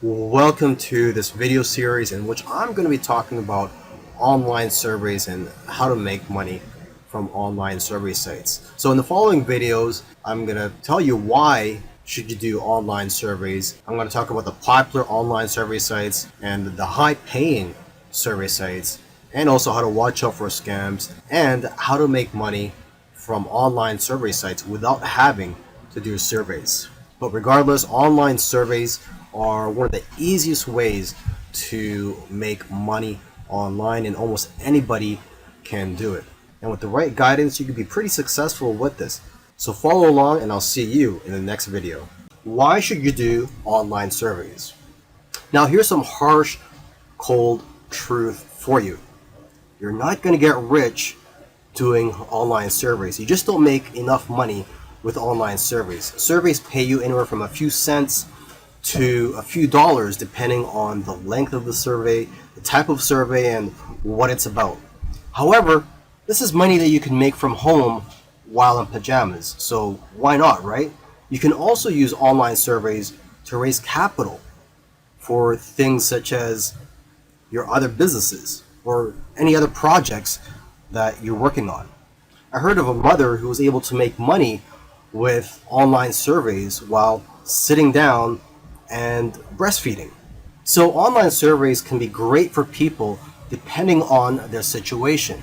Welcome to this video series in which I'm going to be talking about online surveys and how to make money from online survey sites. So in the following videos, I'm going to tell you why should you do online surveys. I'm going to talk about the popular online survey sites and the high paying survey sites, and also how to watch out for scams and how to make money from online survey sites without having to do surveys. But regardless, online surveys are one of the easiest ways to make money online, and almost anybody can do it. And with the right guidance, you can be pretty successful with this. So follow along and I'll see you in the next video. Why should you do online surveys? Now here's some harsh, cold truth for you. You're not going to get rich doing online surveys. You just don't make enough money with online surveys. Surveys pay you anywhere from a few cents to a few dollars depending on the length of the survey, the type of survey, and what it's about. However, this is money that you can make from home while in pajamas, so why not, right? You can also use online surveys to raise capital for things such as your other businesses or any other projects that you're working on. I heard of a mother who was able to make money with online surveys while sitting down and breastfeeding. So online surveys can be great for people depending on their situation.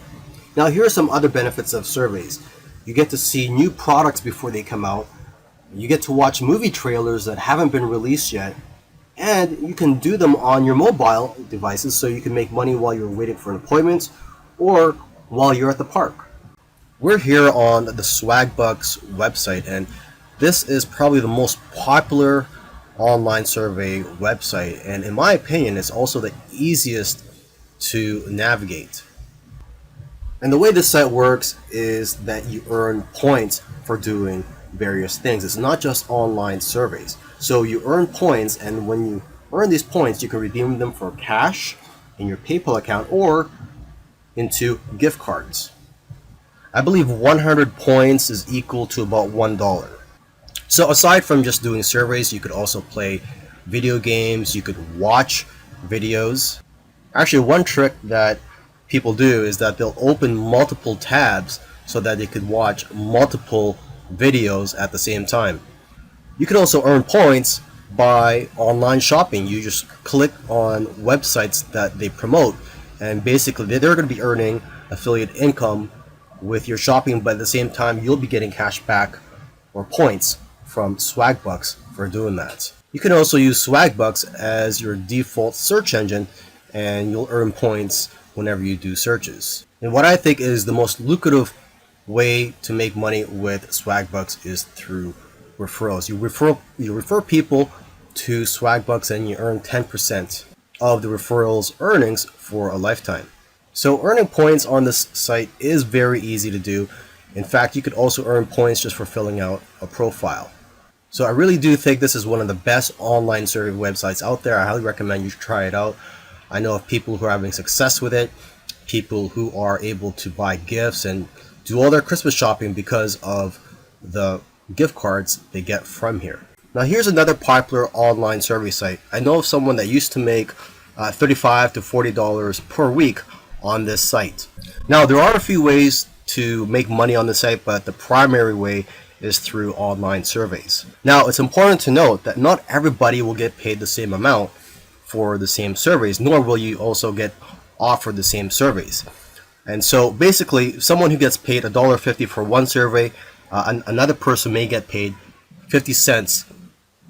Now here are some other benefits of surveys. You get to see new products before they come out. You get to watch movie trailers that haven't been released yet. And you can do them on your mobile devices, so you can make money while you're waiting for an appointment or while you're at the park. We're here on the Swagbucks website, and this is probably the most popular online survey website, and in my opinion it's also the easiest to navigate. And the way this site works is that you earn points for doing various things. It's not just online surveys. So you earn points, and when you earn these points you can redeem them for cash in your PayPal account or into gift cards. I believe 100 points is equal to about $1. So aside from just doing surveys, you could also play video games, you could watch videos. Actually, one trick that people do is that they'll open multiple tabs so that they could watch multiple videos at the same time. You can also earn points by online shopping. You just click on websites that they promote, and basically they're going to be earning affiliate income with your shopping, but at the same time you'll be getting cash back or points from Swagbucks for doing that. You can also use Swagbucks as your default search engine, and you'll earn points whenever you do searches. And what I think is the most lucrative way to make money with Swagbucks is through referrals. You refer people to Swagbucks and you earn 10% of the referrals earnings for a lifetime. So earning points on this site is very easy to do. In fact, you could also earn points just for filling out a profile. So I really do think this is one of the best online survey websites out there. I highly recommend you try it out. I know of people who are having success with it, people who are able to buy gifts and do all their Christmas shopping because of the gift cards they get from here. Now here's another popular online survey site. I know of someone that used to make $35 to $40 per week on this site. Now there are a few ways to make money on the site, but the primary way is through online surveys. Now it's important to note that not everybody will get paid the same amount for the same surveys, nor will you also get offered the same surveys. And so basically someone who gets paid $1.50 for one survey, another person may get paid 50 cents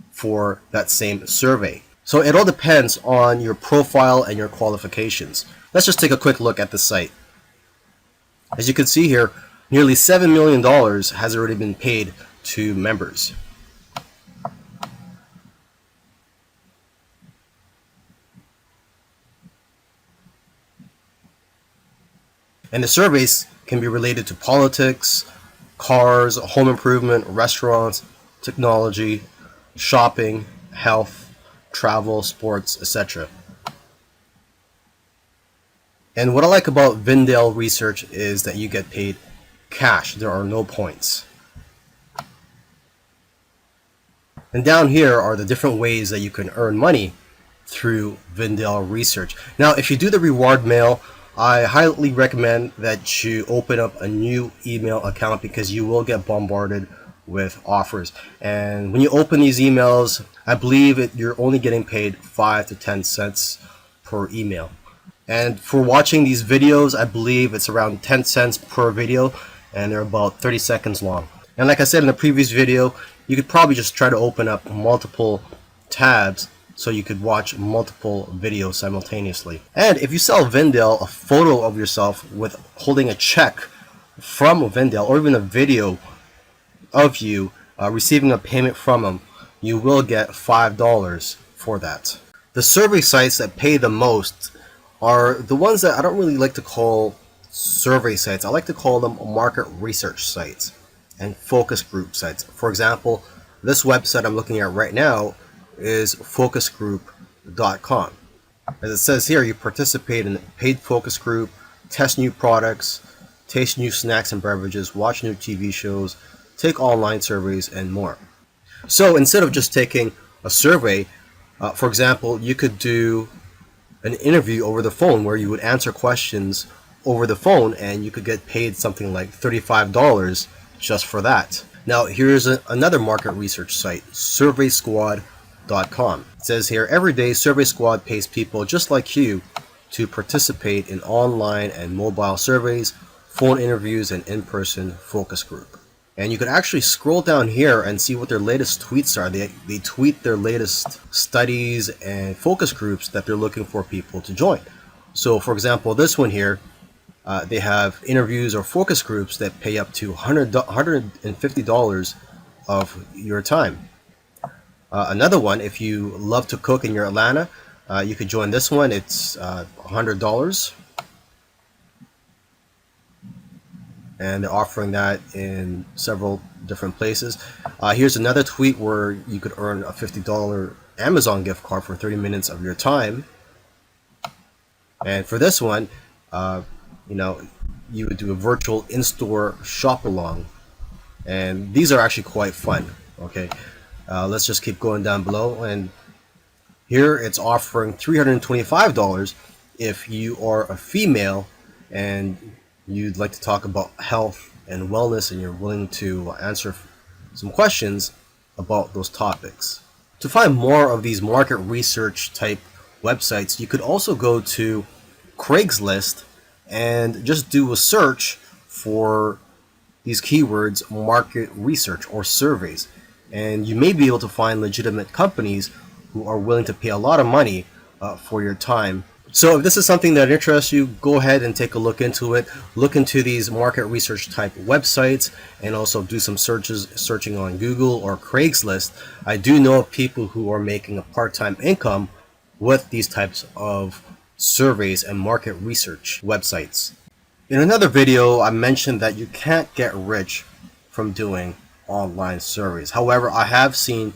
for that same survey. So it all depends on your profile and your qualifications. Let's just take a quick look at the site. As you can see here, nearly $7 million has already been paid to members. And the surveys can be related to politics, cars, home improvement, restaurants, technology, shopping, health, travel, sports, etc. And what I like about Vindale Research is that you get paid cash. There are no points. And down here are the different ways that you can earn money through Vindel Research. Now, if you do the reward mail, I highly recommend that you open up a new email account because you will get bombarded with offers. And when you open these emails, I believe you're only getting paid 5 to 10 cents per email. And for watching these videos, I believe it's around 10 cents per video, and they're about 30 seconds long. And like I said in the previous video, you could probably just try to open up multiple tabs so you could watch multiple videos simultaneously. And if you sell Vindel a photo of yourself with holding a check from Vindel, or even a video of you receiving a payment from them, you will get $5 for that. The survey sites that pay the most are the ones that I don't really like to call survey sites. I like to call them market research sites and focus group sites. For example, this website I'm looking at right now is focusgroup.com. As it says here, you participate in a paid focus group, test new products, taste new snacks and beverages, watch new TV shows, take online surveys, and more. So instead of just taking a survey, for example, you could do an interview over the phone where you would answer questions over the phone, and you could get paid something like $35 just for that. Now here's another market research site, surveysquad.com. It says here, every day Survey Squad pays people just like you to participate in online and mobile surveys, phone interviews, and in-person focus group. And you could actually scroll down here and see what their latest tweets are. They tweet their latest studies and focus groups that they're looking for people to join. So for example, this one here, they have interviews or focus groups that pay up to $150 of your time. Another one, if you love to cook and you're Atlanta, you could join this one. It's $100. And they're offering that in several different places. Here's another tweet where you could earn a $50 Amazon gift card for 30 minutes of your time. And for this one, you would do a virtual in-store shop along, and these are actually quite fun. Okay, let's just keep going down below, and here it's offering $325 if you are a female and you'd like to talk about health and wellness, and you're willing to answer some questions about those topics. To find more of these market research type websites, you could also go to Craigslist and just do a search for these keywords, market research or surveys, and you may be able to find legitimate companies who are willing to pay a lot of money for your time. So if this is something that interests you, go ahead and take a look into it. Look into these market research type websites, and also do some searching on Google or Craigslist. I do know of people who are making a part-time income with these types of surveys and market research websites. In another video, I mentioned that you can't get rich from doing online surveys. However, I have seen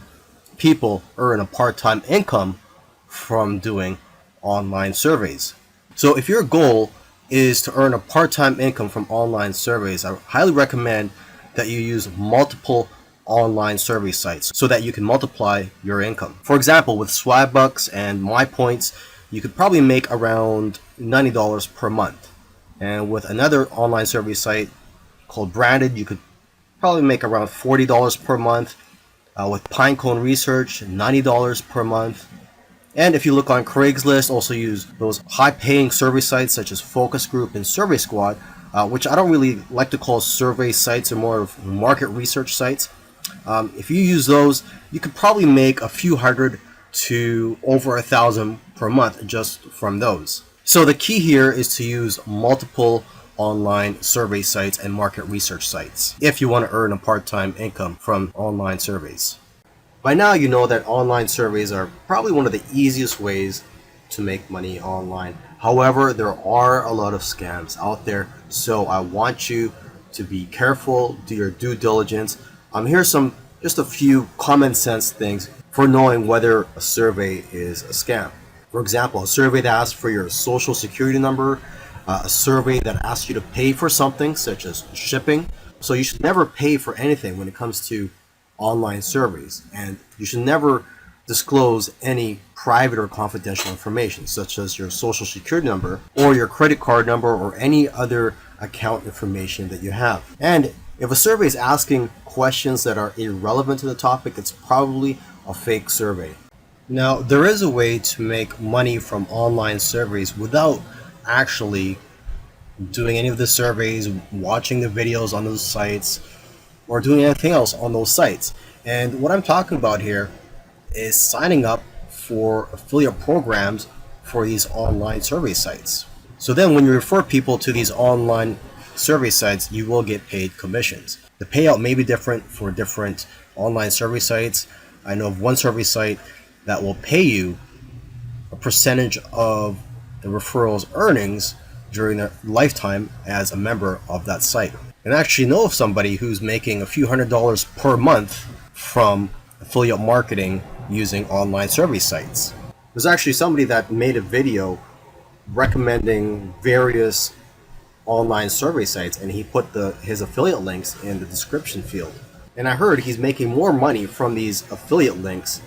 people earn a part-time income from doing online surveys. So if your goal is to earn a part-time income from online surveys, I highly recommend that you use multiple online survey sites so that you can multiply your income. For example, with Swagbucks and MyPoints, you could probably make around $90 per month. And with another online survey site called Branded, you could probably make around $40 per month. With Pinecone Research, $90 per month. And if you look on Craigslist, also use those high-paying survey sites such as Focus Group and Survey Squad, which I don't really like to call survey sites, or more of market research sites. If you use those, you could probably make a few hundred to over 1,000 per month just from those. So the key here is to use multiple online survey sites and market research sites if you want to earn a part-time income from online surveys. By now you know that online surveys are probably one of the easiest ways to make money online. However, there are a lot of scams out there, so I want you to be careful, do your due diligence. Here's just a few common sense things for knowing whether a survey is a scam. For example, a survey that asks for your social security number, a survey that asks you to pay for something such as shipping. So you should never pay for anything when it comes to online surveys, and you should never disclose any private or confidential information, such as your social security number or your credit card number or any other account information that you have. And if a survey is asking questions that are irrelevant to the topic, it's probably a fake survey. Now, there is a way to make money from online surveys without actually doing any of the surveys, watching the videos on those sites, or doing anything else on those sites. And what I'm talking about here is signing up for affiliate programs for these online survey sites. So then when you refer people to these online survey sites, you will get paid commissions. The payout may be different for different online survey sites. I know of one survey site that will pay you a percentage of the referral's earnings during their lifetime as a member of that site. And I actually know of somebody who's making a few $100s per month from affiliate marketing using online survey sites. There's actually somebody that made a video recommending various online survey sites, and he put his affiliate links in the description field. And I heard he's making more money from these affiliate links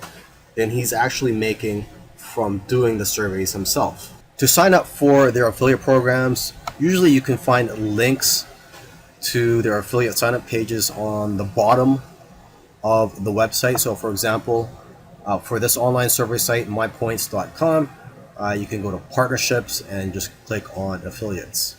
than he's actually making from doing the surveys himself. To sign up for their affiliate programs, usually you can find links to their affiliate sign-up pages on the bottom of the website. So for example, for this online survey site, mypoints.com, you can go to partnerships and just click on affiliates.